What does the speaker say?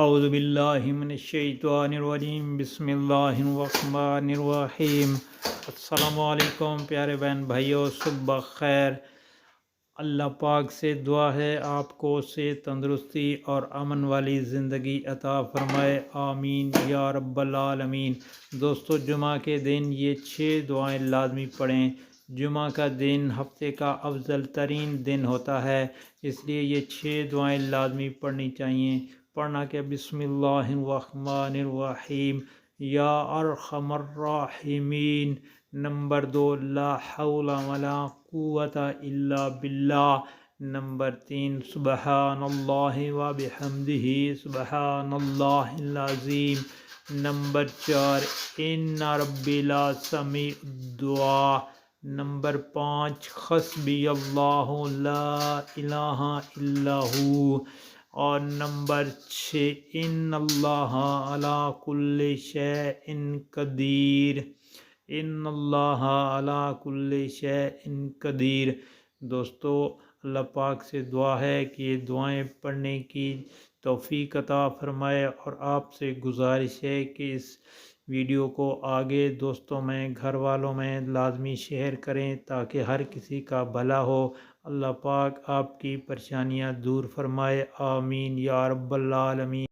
اعوذ باللہ من الشیطان الرجیم، بسم اللہ الرحمن الرحیم۔ السلام علیکم پیارے بہن بھائیوں، صبح خیر۔ اللہ پاک سے دعا ہے آپ کو صحت، تندرستی اور امن والی زندگی عطا فرمائے، آمین یا رب العالمین۔ دوستو، جمعہ کے دن یہ 6 دعائیں لازمی پڑھیں۔ جمعہ کا دن ہفتے کا افضل ترین دن ہوتا ہے، اس لیے یہ 6 دعائیں لازمی پڑھنی چاہیے۔ پڑھنا کہ بسم اللہ الرحمن الرحیم، یا ارحم الراحمین۔ نمبر 2، لا حول ولا قوت الا باللہ۔ نمبر 3، سبحان اللہ و بحمدہ، سبحان اللہ العظیم۔ نمبر 4، ان ربی لا سمیع الدعاء۔ نمبر 5، حسبی اللہ لا الہ الا ہو۔ اور نمبر 6، ان اللہ علی کل شیء قدیر، ان اللہ علی کل شیء قدیر۔ دوستو، اللہ پاک سے دعا ہے کہ یہ دعائیں پڑھنے کی توفیق عطا فرمائے، اور آپ سے گزارش ہے کہ اس ویڈیو کو آگے دوستوں میں، گھر والوں میں لازمی شیئر کریں تاکہ ہر کسی کا بھلا ہو۔ اللہ پاک آپ کی پریشانیاں دور فرمائے، آمین یا رب العالمین۔